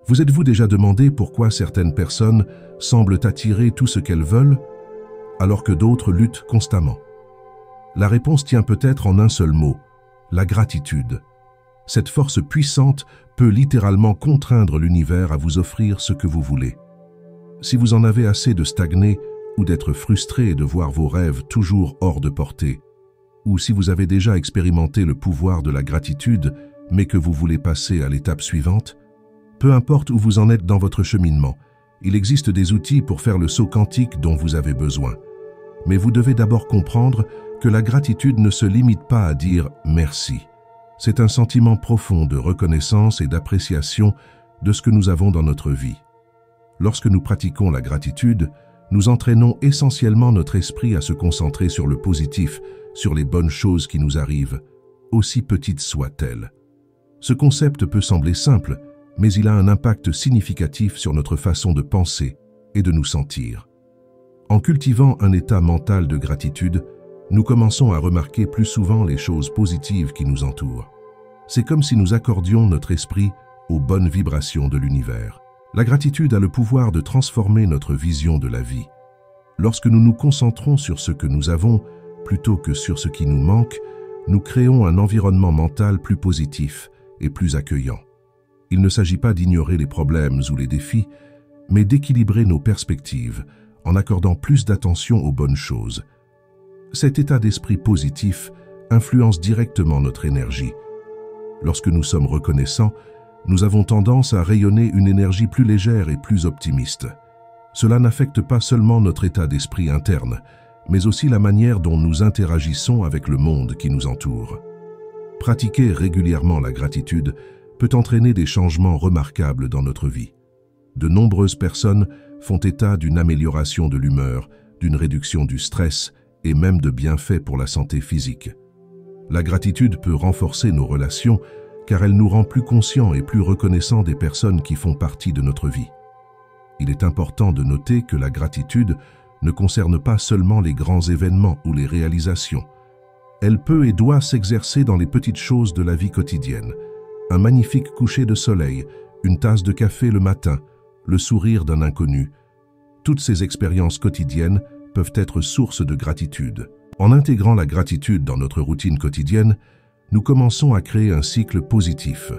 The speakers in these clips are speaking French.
Vous êtes-vous déjà demandé pourquoi certaines personnes semblent attirer tout ce qu'elles veulent, alors que d'autres luttent constamment? La réponse tient peut-être en un seul mot, la gratitude. Cette force puissante peut littéralement contraindre l'univers à vous offrir ce que vous voulez. Si vous en avez assez de stagner ou d'être frustré et de voir vos rêves toujours hors de portée, ou si vous avez déjà expérimenté le pouvoir de la gratitude, mais que vous voulez passer à l'étape suivante, peu importe où vous en êtes dans votre cheminement, il existe des outils pour faire le saut quantique dont vous avez besoin. Mais vous devez d'abord comprendre que la gratitude ne se limite pas à dire « merci ». C'est un sentiment profond de reconnaissance et d'appréciation de ce que nous avons dans notre vie. Lorsque nous pratiquons la gratitude, nous entraînons essentiellement notre esprit à se concentrer sur le positif, sur les bonnes choses qui nous arrivent, aussi petites soient-elles. Ce concept peut sembler simple, mais il a un impact significatif sur notre façon de penser et de nous sentir. En cultivant un état mental de gratitude, nous commençons à remarquer plus souvent les choses positives qui nous entourent. C'est comme si nous accordions notre esprit aux bonnes vibrations de l'univers. La gratitude a le pouvoir de transformer notre vision de la vie. Lorsque nous nous concentrons sur ce que nous avons, plutôt que sur ce qui nous manque, nous créons un environnement mental plus positif et plus accueillant. Il ne s'agit pas d'ignorer les problèmes ou les défis, mais d'équilibrer nos perspectives en accordant plus d'attention aux bonnes choses. Cet état d'esprit positif influence directement notre énergie. Lorsque nous sommes reconnaissants, nous avons tendance à rayonner une énergie plus légère et plus optimiste. Cela n'affecte pas seulement notre état d'esprit interne, mais aussi la manière dont nous interagissons avec le monde qui nous entoure. Pratiquer régulièrement la gratitude peut entraîner des changements remarquables dans notre vie. De nombreuses personnes font état d'une amélioration de l'humeur, d'une réduction du stress et même de bienfaits pour la santé physique. La gratitude peut renforcer nos relations car elle nous rend plus conscients et plus reconnaissants des personnes qui font partie de notre vie. Il est important de noter que la gratitude ne concerne pas seulement les grands événements ou les réalisations. Elle peut et doit s'exercer dans les petites choses de la vie quotidienne. Un magnifique coucher de soleil, une tasse de café le matin, le sourire d'un inconnu. Toutes ces expériences quotidiennes peuvent être source de gratitude. En intégrant la gratitude dans notre routine quotidienne, nous commençons à créer un cycle positif.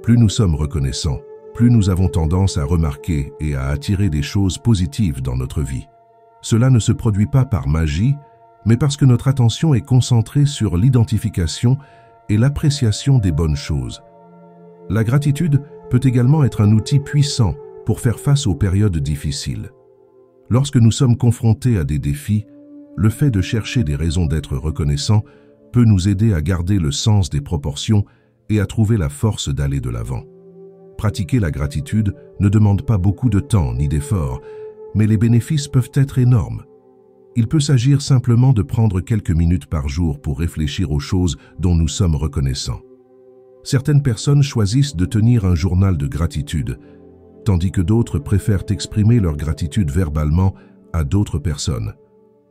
Plus nous sommes reconnaissants, plus nous avons tendance à remarquer et à attirer des choses positives dans notre vie. Cela ne se produit pas par magie, mais parce que notre attention est concentrée sur l'identification et l'appréciation des bonnes choses. La gratitude peut également être un outil puissant pour faire face aux périodes difficiles. Lorsque nous sommes confrontés à des défis, le fait de chercher des raisons d'être reconnaissant peut nous aider à garder le sens des proportions et à trouver la force d'aller de l'avant. Pratiquer la gratitude ne demande pas beaucoup de temps ni d'efforts, mais les bénéfices peuvent être énormes. Il peut s'agir simplement de prendre quelques minutes par jour pour réfléchir aux choses dont nous sommes reconnaissants. Certaines personnes choisissent de tenir un journal de gratitude, tandis que d'autres préfèrent exprimer leur gratitude verbalement à d'autres personnes.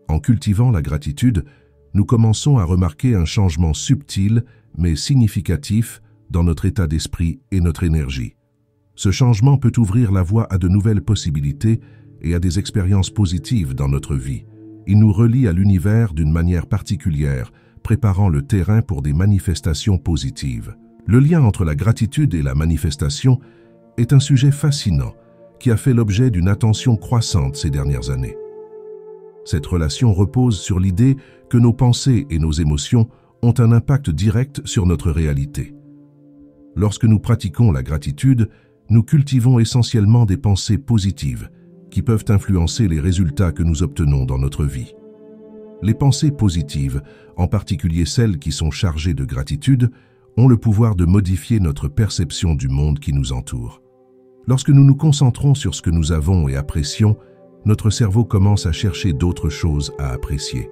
En cultivant la gratitude, nous commençons à remarquer un changement subtil mais significatif dans notre état d'esprit et notre énergie. Ce changement peut ouvrir la voie à de nouvelles possibilités et à des expériences positives dans notre vie. Il nous relie à l'univers d'une manière particulière, préparant le terrain pour des manifestations positives. Le lien entre la gratitude et la manifestation est un sujet fascinant qui a fait l'objet d'une attention croissante ces dernières années. Cette relation repose sur l'idée que nos pensées et nos émotions ont un impact direct sur notre réalité. Lorsque nous pratiquons la gratitude, nous cultivons essentiellement des pensées positives qui peuvent influencer les résultats que nous obtenons dans notre vie. Les pensées positives, en particulier celles qui sont chargées de gratitude, ont le pouvoir de modifier notre perception du monde qui nous entoure. Lorsque nous nous concentrons sur ce que nous avons et apprécions, notre cerveau commence à chercher d'autres choses à apprécier.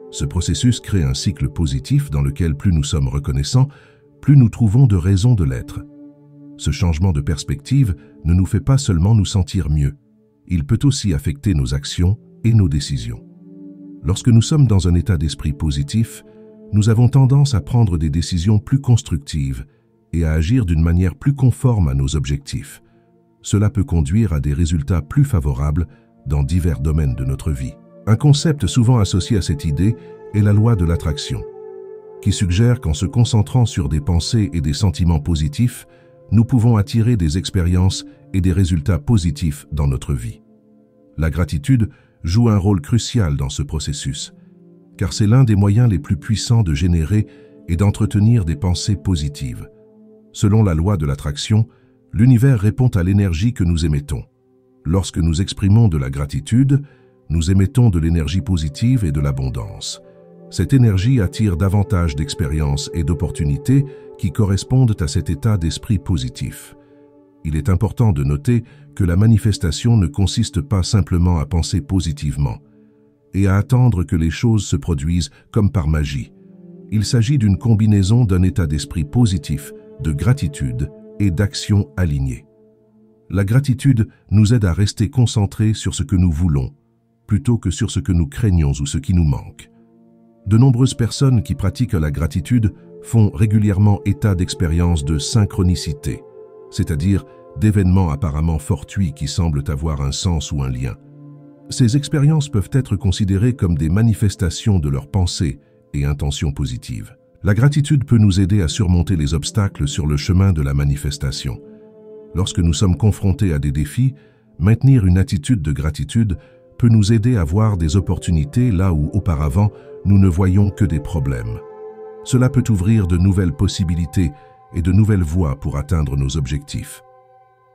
Ce processus crée un cycle positif dans lequel plus nous sommes reconnaissants, plus nous trouvons de raisons de l'être. Ce changement de perspective ne nous fait pas seulement nous sentir mieux, il peut aussi affecter nos actions et nos décisions. Lorsque nous sommes dans un état d'esprit positif, nous avons tendance à prendre des décisions plus constructives et à agir d'une manière plus conforme à nos objectifs. Cela peut conduire à des résultats plus favorables dans divers domaines de notre vie. Un concept souvent associé à cette idée est la loi de l'attraction, qui suggère qu'en se concentrant sur des pensées et des sentiments positifs, nous pouvons attirer des expériences et des résultats positifs dans notre vie. La gratitude joue un rôle crucial dans ce processus, car c'est l'un des moyens les plus puissants de générer et d'entretenir des pensées positives. Selon la loi de l'attraction, l'univers répond à l'énergie que nous émettons. Lorsque nous exprimons de la gratitude, nous émettons de l'énergie positive et de l'abondance. Cette énergie attire davantage d'expériences et d'opportunités qui correspondent à cet état d'esprit positif. Il est important de noter que la manifestation ne consiste pas simplement à penser positivement et à attendre que les choses se produisent comme par magie. Il s'agit d'une combinaison d'un état d'esprit positif, de gratitude et d'action alignée. La gratitude nous aide à rester concentrés sur ce que nous voulons, plutôt que sur ce que nous craignons ou ce qui nous manque. De nombreuses personnes qui pratiquent la gratitude font régulièrement état d'expériences de synchronicité, c'est-à-dire d'événements apparemment fortuits qui semblent avoir un sens ou un lien. Ces expériences peuvent être considérées comme des manifestations de leurs pensées et intentions positives. La gratitude peut nous aider à surmonter les obstacles sur le chemin de la manifestation. Lorsque nous sommes confrontés à des défis, maintenir une attitude de gratitude peut nous aider à voir des opportunités là où auparavant nous ne voyions que des problèmes. Cela peut ouvrir de nouvelles possibilités et de nouvelles voies pour atteindre nos objectifs.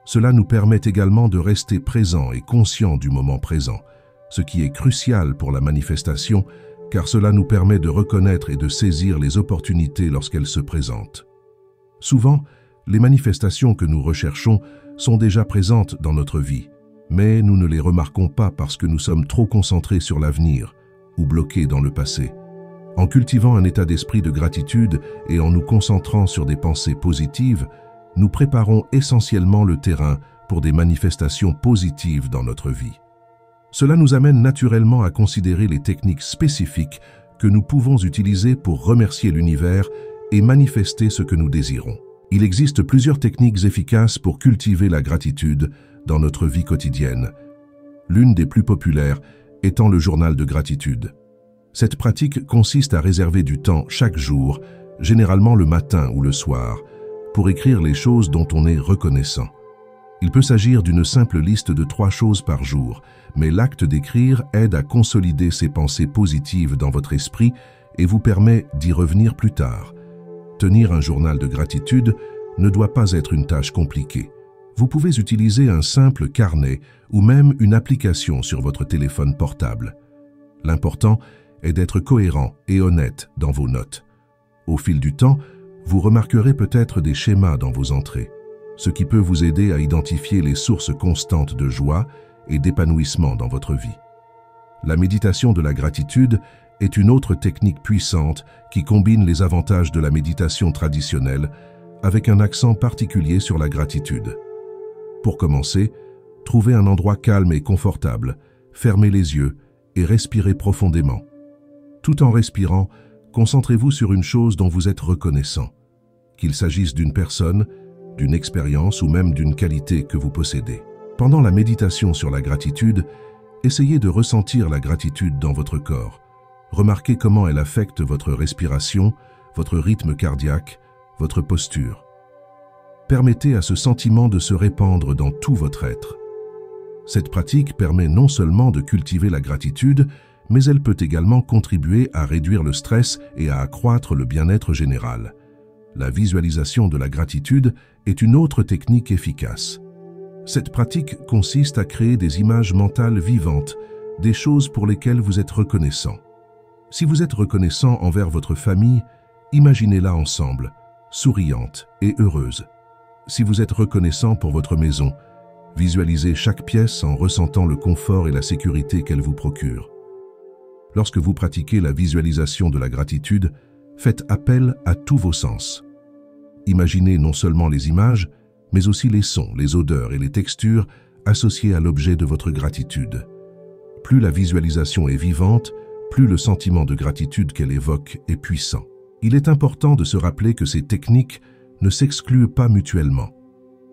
Cela nous permet également de rester présents et conscients du moment présent, ce qui est crucial pour la manifestation, car cela nous permet de reconnaître et de saisir les opportunités lorsqu'elles se présentent. Souvent, les manifestations que nous recherchons sont déjà présentes dans notre vie, mais nous ne les remarquons pas parce que nous sommes trop concentrés sur l'avenir ou bloqués dans le passé. En cultivant un état d'esprit de gratitude et en nous concentrant sur des pensées positives, nous préparons essentiellement le terrain pour des manifestations positives dans notre vie. Cela nous amène naturellement à considérer les techniques spécifiques que nous pouvons utiliser pour remercier l'univers et manifester ce que nous désirons. Il existe plusieurs techniques efficaces pour cultiver la gratitude dans notre vie quotidienne. L'une des plus populaires étant le journal de gratitude. Cette pratique consiste à réserver du temps chaque jour, généralement le matin ou le soir, pour écrire les choses dont on est reconnaissant. Il peut s'agir d'une simple liste de 3 choses par jour, mais l'acte d'écrire aide à consolider ces pensées positives dans votre esprit et vous permet d'y revenir plus tard. Tenir un journal de gratitude ne doit pas être une tâche compliquée. Vous pouvez utiliser un simple carnet ou même une application sur votre téléphone portable. L'important est d'être cohérent et honnête dans vos notes. Au fil du temps, vous remarquerez peut-être des schémas dans vos entrées, ce qui peut vous aider à identifier les sources constantes de joie et d'épanouissement dans votre vie. La méditation de la gratitude est une autre technique puissante qui combine les avantages de la méditation traditionnelle avec un accent particulier sur la gratitude. Pour commencer, trouvez un endroit calme et confortable, fermez les yeux et respirez profondément. Tout en respirant, concentrez-vous sur une chose dont vous êtes reconnaissant, qu'il s'agisse d'une personne, d'une expérience ou même d'une qualité que vous possédez. Pendant la méditation sur la gratitude, essayez de ressentir la gratitude dans votre corps. Remarquez comment elle affecte votre respiration, votre rythme cardiaque, votre posture. Permettez à ce sentiment de se répandre dans tout votre être. Cette pratique permet non seulement de cultiver la gratitude, mais elle peut également contribuer à réduire le stress et à accroître le bien-être général. La visualisation de la gratitude est une autre technique efficace. Cette pratique consiste à créer des images mentales vivantes, des choses pour lesquelles vous êtes reconnaissant. Si vous êtes reconnaissant envers votre famille, imaginez-la ensemble, souriante et heureuse. Si vous êtes reconnaissant pour votre maison, visualisez chaque pièce en ressentant le confort et la sécurité qu'elle vous procure. Lorsque vous pratiquez la visualisation de la gratitude, faites appel à tous vos sens. Imaginez non seulement les images, mais aussi les sons, les odeurs et les textures associés à l'objet de votre gratitude. Plus la visualisation est vivante, plus le sentiment de gratitude qu'elle évoque est puissant. Il est important de se rappeler que ces techniques ne s'excluent pas mutuellement.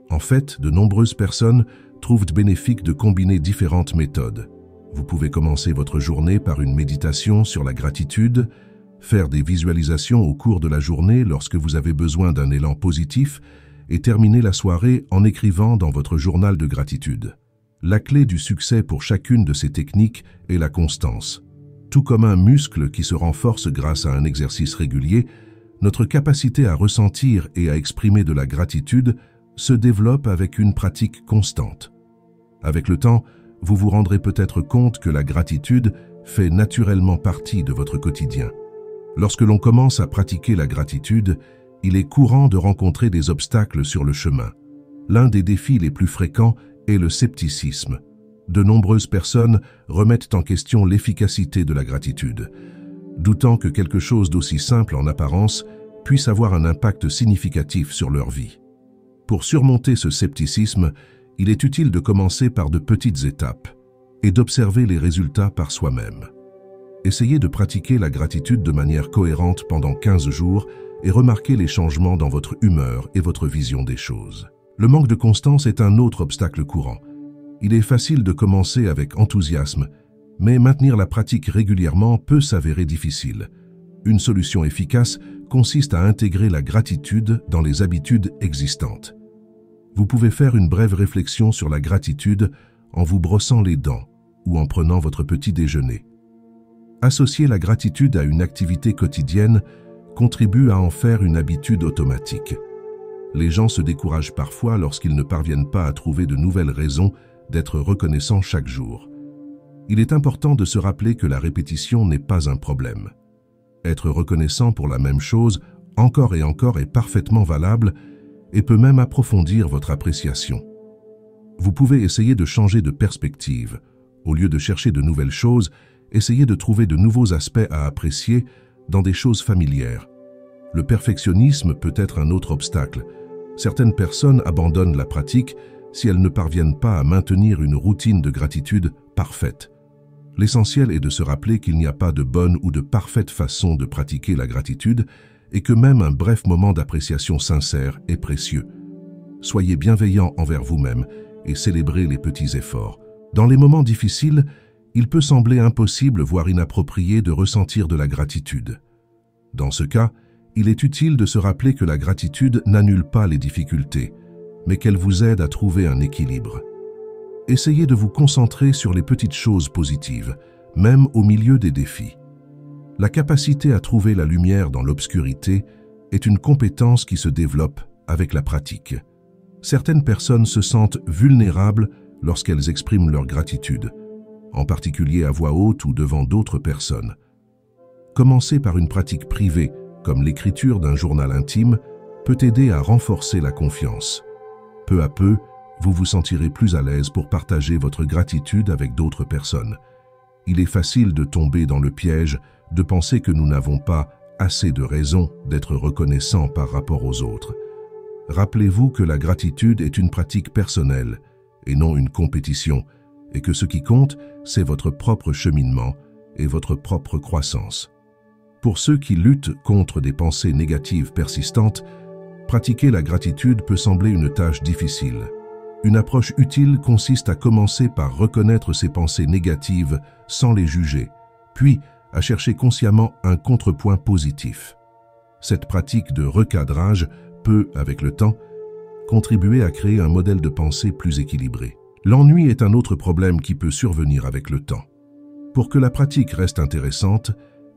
En fait, de nombreuses personnes trouvent bénéfique de combiner différentes méthodes. Vous pouvez commencer votre journée par une méditation sur la gratitude, faire des visualisations au cours de la journée lorsque vous avez besoin d'un élan positif et terminer la soirée en écrivant dans votre journal de gratitude. La clé du succès pour chacune de ces techniques est la constance. Tout comme un muscle qui se renforce grâce à un exercice régulier, notre capacité à ressentir et à exprimer de la gratitude se développe avec une pratique constante. Avec le temps, vous vous rendrez peut-être compte que la gratitude fait naturellement partie de votre quotidien. Lorsque l'on commence à pratiquer la gratitude, il est courant de rencontrer des obstacles sur le chemin. L'un des défis les plus fréquents est le scepticisme. De nombreuses personnes remettent en question l'efficacité de la gratitude, doutant que quelque chose d'aussi simple en apparence puisse avoir un impact significatif sur leur vie. Pour surmonter ce scepticisme, il est utile de commencer par de petites étapes et d'observer les résultats par soi-même. Essayez de pratiquer la gratitude de manière cohérente pendant 15 jours et remarquez les changements dans votre humeur et votre vision des choses. Le manque de constance est un autre obstacle courant. Il est facile de commencer avec enthousiasme, mais maintenir la pratique régulièrement peut s'avérer difficile. Une solution efficace consiste à intégrer la gratitude dans les habitudes existantes. Vous pouvez faire une brève réflexion sur la gratitude en vous brossant les dents ou en prenant votre petit déjeuner. Associer la gratitude à une activité quotidienne contribue à en faire une habitude automatique. Les gens se découragent parfois lorsqu'ils ne parviennent pas à trouver de nouvelles raisons d'être reconnaissants chaque jour. Il est important de se rappeler que la répétition n'est pas un problème. Être reconnaissant pour la même chose encore et encore est parfaitement valable et peut même approfondir votre appréciation. Vous pouvez essayer de changer de perspective. Au lieu de chercher de nouvelles choses, essayez de trouver de nouveaux aspects à apprécier dans des choses familières. Le perfectionnisme peut être un autre obstacle. Certaines personnes abandonnent la pratique si elles ne parviennent pas à maintenir une routine de gratitude parfaite. L'essentiel est de se rappeler qu'il n'y a pas de bonne ou de parfaite façon de pratiquer la gratitude et que même un bref moment d'appréciation sincère est précieux. Soyez bienveillant envers vous-même et célébrez les petits efforts. Dans les moments difficiles, il peut sembler impossible, voire inapproprié, de ressentir de la gratitude. Dans ce cas, il est utile de se rappeler que la gratitude n'annule pas les difficultés, mais qu'elle vous aide à trouver un équilibre. Essayez de vous concentrer sur les petites choses positives, même au milieu des défis. La capacité à trouver la lumière dans l'obscurité est une compétence qui se développe avec la pratique. Certaines personnes se sentent vulnérables lorsqu'elles expriment leur gratitude, en particulier à voix haute ou devant d'autres personnes. Commencer par une pratique privée, comme l'écriture d'un journal intime, peut aider à renforcer la confiance. Peu à peu, vous vous sentirez plus à l'aise pour partager votre gratitude avec d'autres personnes. Il est facile de tomber dans le piège de penser que nous n'avons pas assez de raisons d'être reconnaissants par rapport aux autres. Rappelez-vous que la gratitude est une pratique personnelle et non une compétition, et que ce qui compte, c'est votre propre cheminement et votre propre croissance. Pour ceux qui luttent contre des pensées négatives persistantes, pratiquer la gratitude peut sembler une tâche difficile. Une approche utile consiste à commencer par reconnaître ces pensées négatives sans les juger, puis à chercher consciemment un contrepoint positif. Cette pratique de recadrage peut, avec le temps, contribuer à créer un modèle de pensée plus équilibré. L'ennui est un autre problème qui peut survenir avec le temps. Pour que la pratique reste intéressante,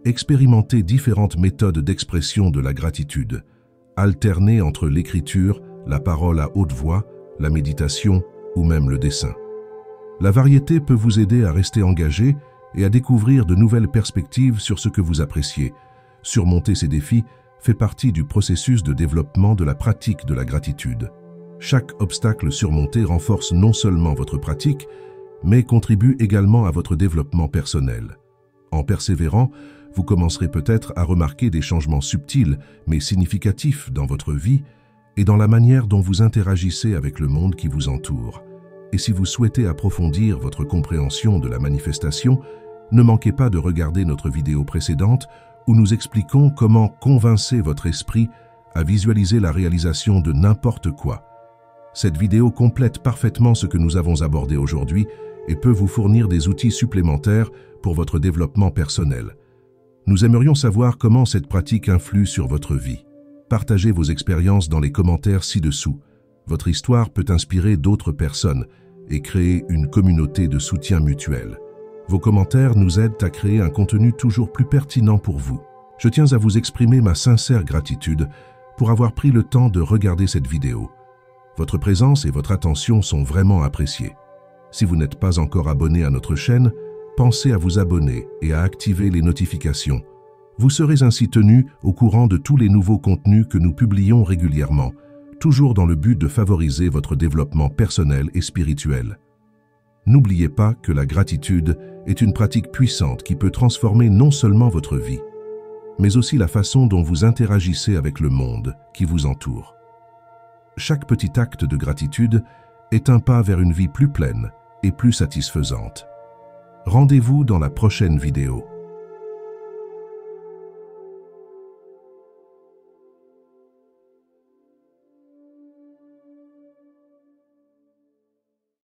expérimentez différentes méthodes d'expression de la gratitude, alternez entre l'écriture, la parole à haute voix, la méditation ou même le dessin. La variété peut vous aider à rester engagé et à découvrir de nouvelles perspectives sur ce que vous appréciez. Surmonter ces défis fait partie du processus de développement de la pratique de la gratitude. Chaque obstacle surmonté renforce non seulement votre pratique, mais contribue également à votre développement personnel. En persévérant, vous commencerez peut-être à remarquer des changements subtils mais significatifs dans votre vie et dans la manière dont vous interagissez avec le monde qui vous entoure. Et si vous souhaitez approfondir votre compréhension de la manifestation, ne manquez pas de regarder notre vidéo précédente où nous expliquons comment convaincre votre esprit à visualiser la réalisation de n'importe quoi. Cette vidéo complète parfaitement ce que nous avons abordé aujourd'hui et peut vous fournir des outils supplémentaires pour votre développement personnel. Nous aimerions savoir comment cette pratique influe sur votre vie. Partagez vos expériences dans les commentaires ci-dessous. Votre histoire peut inspirer d'autres personnes et créer une communauté de soutien mutuel. Vos commentaires nous aident à créer un contenu toujours plus pertinent pour vous. Je tiens à vous exprimer ma sincère gratitude pour avoir pris le temps de regarder cette vidéo. Votre présence et votre attention sont vraiment appréciées. Si vous n'êtes pas encore abonné à notre chaîne, pensez à vous abonner et à activer les notifications. Vous serez ainsi tenu au courant de tous les nouveaux contenus que nous publions régulièrement, toujours dans le but de favoriser votre développement personnel et spirituel. N'oubliez pas que la gratitude est une pratique puissante qui peut transformer non seulement votre vie, mais aussi la façon dont vous interagissez avec le monde qui vous entoure. Chaque petit acte de gratitude est un pas vers une vie plus pleine et plus satisfaisante. Rendez-vous dans la prochaine vidéo.